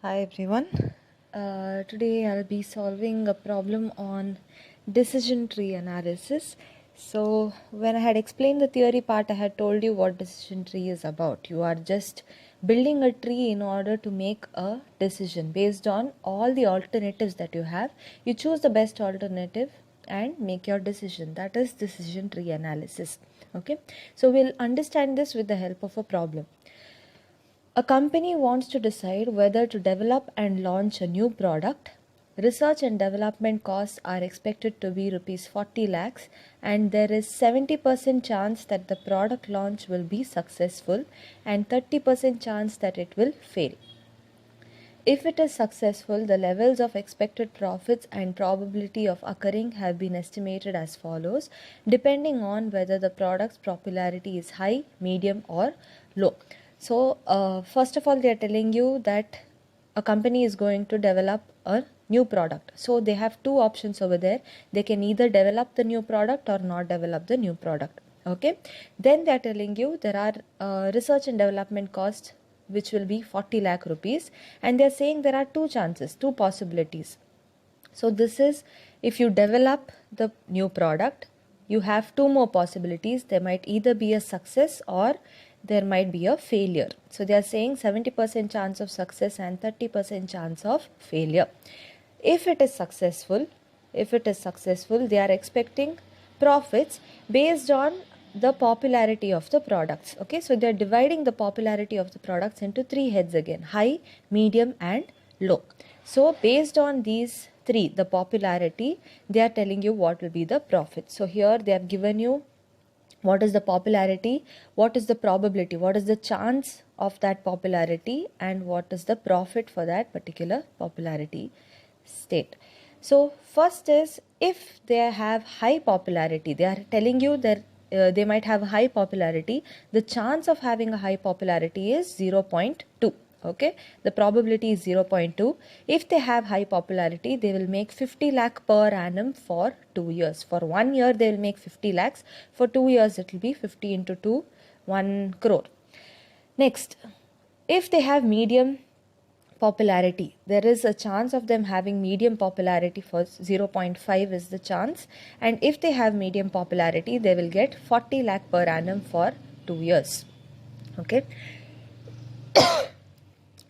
Hi everyone. Today I'll be solving a problem on decision tree analysis. So, when I had explained the theory part, I had told you what decision tree is about. You are just building a tree in order to make a decision based on all the alternatives that you have. You choose the best alternative and make your decision. That is decision tree analysis. Okay, so we'll understand this with the help of a problem. A company wants to decide whether to develop and launch a new product. Research and development costs are expected to be rupees 40 lakhs, and there is 70% chance that the product launch will be successful and 30% chance that it will fail. If it is successful, the levels of expected profits and probability of occurring have been estimated as follows, depending on whether the product's popularity is high, medium, or low. So, first of all, they are telling you that a company is going to develop a new product. So, they have two options over there. They can either develop the new product or not develop the new product. Okay. Then they are telling you there are research and development costs which will be 40 lakh rupees, and they are saying there are two chances, two possibilities. So this is, if you develop the new product, you have two more possibilities. There might either be a success or there might be a failure. So they are saying 70% chance of success and 30% chance of failure. If it is successful, they are expecting profits based on the popularity of the products. Okay, so they are dividing the popularity of the products into three heads again: high, medium, and low. So based on these three, the popularity, they are telling you what will be the profit. So here they have given you what is the popularity, what is the probability, what is the chance of that popularity, and what is the profit for that particular popularity state. So first is, if they have high popularity, they are telling you that they might have high popularity. The chance of having a high popularity is 0.2. Okay, the probability is 0.2. If they have high popularity, they will make 50 lakh per annum for 2 years. For 1 year they will make 50 lakhs. For 2 years it will be 50 into 2, 1 crore. Next, if they have medium popularity, there is a chance of them having medium popularity. For 0.5 is the chance, and if they have medium popularity, they will get 40 lakh per annum for 2 years. Okay,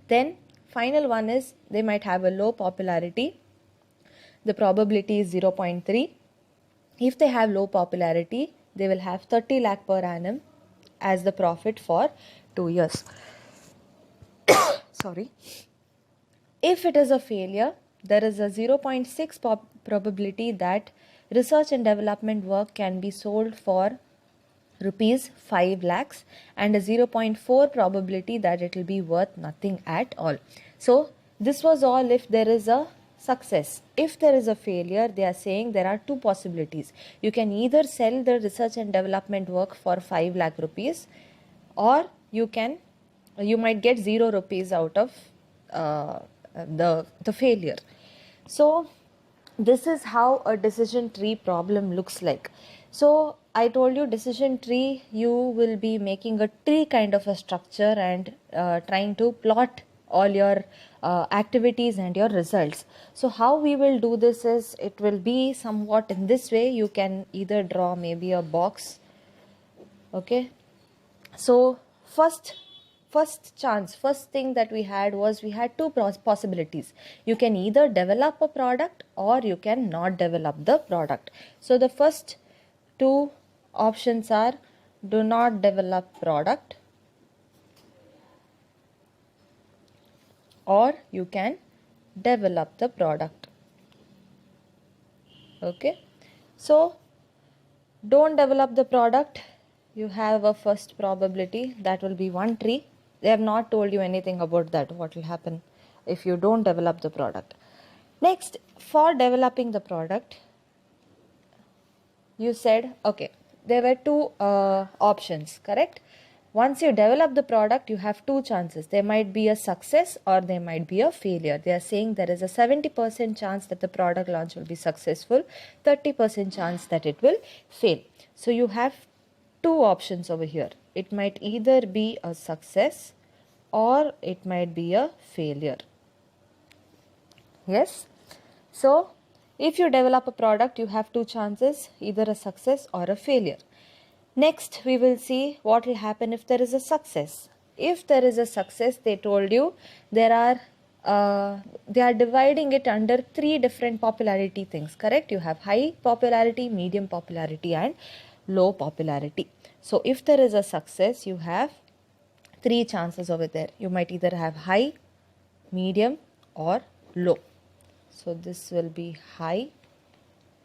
then final one is they might have a low popularity. The probability is 0.3. If they have low popularity, they will have 30 lakh per annum as the profit for 2 years. Sorry. If it is a failure, there is a 0.6 probability that research and development work can be sold for rupees 5 lakhs, and a 0.4 probability that it will be worth nothing at all. So this was all if there is a success. If there is a failure, they are saying there are two possibilities. You can either sell the research and development work for 5 lakh rupees, or you might get 0 rupees out of the failure. So this is how a decision tree problem looks like. So I told you, decision tree, you will be making a tree kind of a structure and trying to plot all your activities and your results. So how we will do this is, it will be somewhat in this way. You can either draw maybe a box. Okay, so first thing that we had was, we had two possibilities. You can either develop a product or you can not develop the product. So the first two options are, do not develop product, or you can develop the product. Okay, so don't develop the product, you have a first probability, that will be one tree. They have not told you anything about that, what will happen if you don't develop the product. Next, for developing the product, you said, okay, there were two options, correct? Once you develop the product, you have two chances. There might be a success or there might be a failure. They are saying there is a 70% chance that the product launch will be successful, 30% chance that it will fail. So you have two options over here. It might either be a success or it might be a failure. Yes. So if you develop a product, you have two chances, either a success or a failure. Next, we will see what will happen if there is a success. If there is a success, they told you they are dividing it under three different popularity things, correct? You have high popularity, medium popularity and low popularity. So if there is a success, you have three chances over there. You might either have high, medium or low. So this will be high,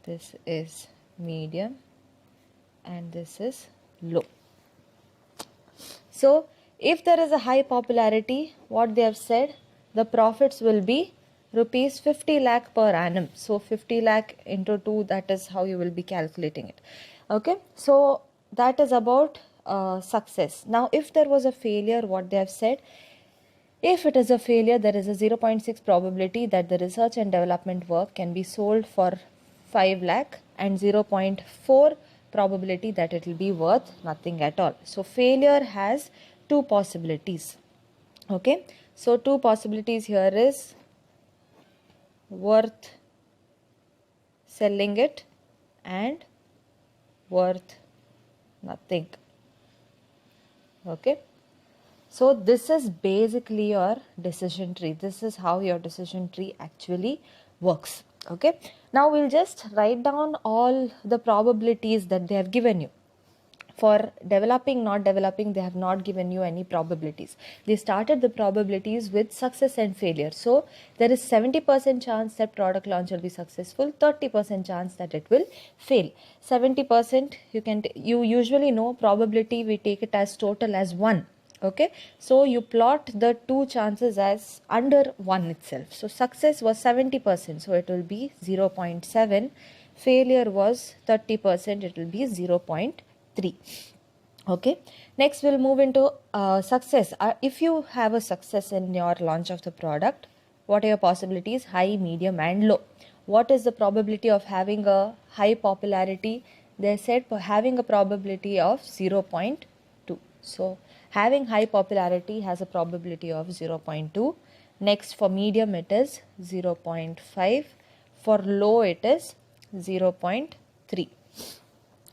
this is medium and this is low. So if there is a high popularity, what they have said, the profits will be rupees 50 lakh per annum. So 50 lakh into 2, that is how you will be calculating it. Okay, so that is about success. Now if there was a failure, what they have said, if it is a failure, there is a 0.6 probability that the research and development work can be sold for 5 lakh and 0.4 probability that it will be worth nothing at all. So failure has two possibilities. Okay, so two possibilities here is worth selling it and worth nothing. Okay. So this is basically your decision tree. This is how your decision tree actually works. Okay. Now we'll just write down all the probabilities that they have given you. For developing, not developing, they have not given you any probabilities. They started the probabilities with success and failure. So there is 70% chance that product launch will be successful, 30% chance that it will fail. 70% you usually know probability, we take it as total as 1. Okay, so you plot the two chances as under 1 itself. So success was 70%, so it will be 0.7. Failure was 30%, it will be 0.3. Okay, next we'll move into success. If you have a success in your launch of the product, what are your possibilities? High, medium and low. What is the probability of having a high popularity? They said for having a probability of 0.2. So having high popularity has a probability of 0.2. Next, for medium it is 0.5. For low it is 0.3.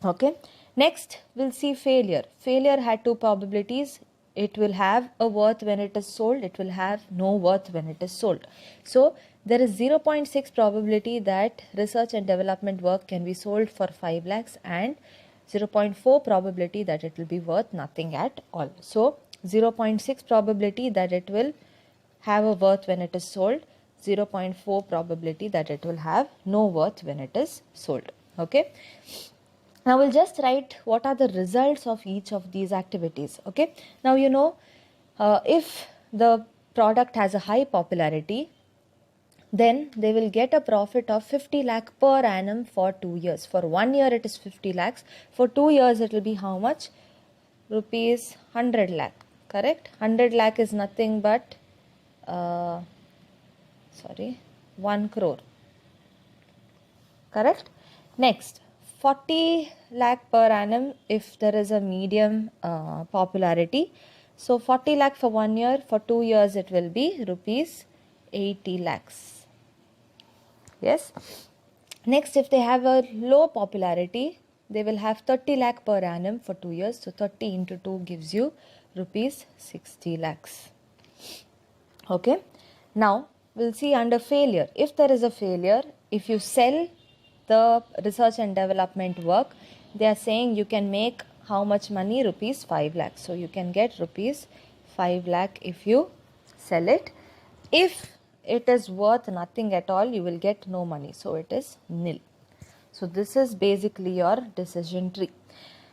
Okay. Next, we'll see failure. Failure had two probabilities. It will have a worth when it is sold. It will have no worth when it is sold. So there is 0.6 probability that research and development work can be sold for 5 lakhs and 0.4 probability that it will be worth nothing at all. So 0.6 probability that it will have a worth when it is sold, 0.4 probability that it will have no worth when it is sold. Okay. Now we'll just write what are the results of each of these activities. Okay. Now you know if the product has a high popularity, then they will get a profit of 50 lakh per annum for 2 years. For 1 year it is 50 lakhs. For 2 years it will be how much? Rupees 100 lakh. Correct? 100 lakh is nothing but 1 crore. Correct? Next, 40 lakh per annum if there is a medium popularity. So 40 lakh for 1 year, for 2 years it will be rupees 80 lakhs. Yes. Next, if they have a low popularity, they will have 30 lakh per annum for 2 years. So 30 into 2 gives you rupees 60 lakhs. Okay. Now we'll see under failure. If there is a failure, if you sell the research and development work, they are saying you can make how much money? Rupees 5 lakhs. So you can get rupees 5 lakh if you sell it. If it is worth nothing at all, you will get no money. So it is nil. So this is basically your decision tree.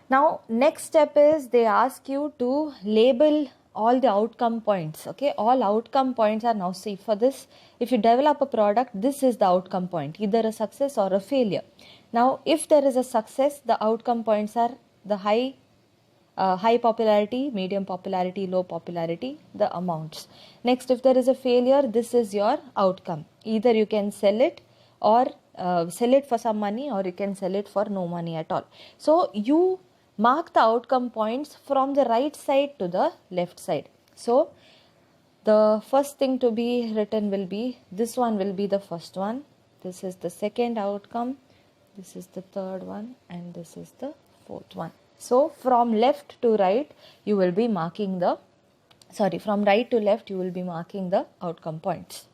Now next step is they ask you to label all the outcome points. Okay, all outcome points are now, see, for this, if you develop a product, this is the outcome point, either a success or a failure. Now if there is a success, the outcome points are the high popularity, medium popularity, low popularity, the amounts. Next, if there is a failure, this is your outcome. Either you can sell it or sell it for some money, or you can sell it for no money at all. So you mark the outcome points from the right side to the left side. So The first thing to be written will be, this one will be the first one, this is the second outcome, this is the third one, and this is the fourth one. So from left to right you will be marking the, from right to left you will be marking the outcome points.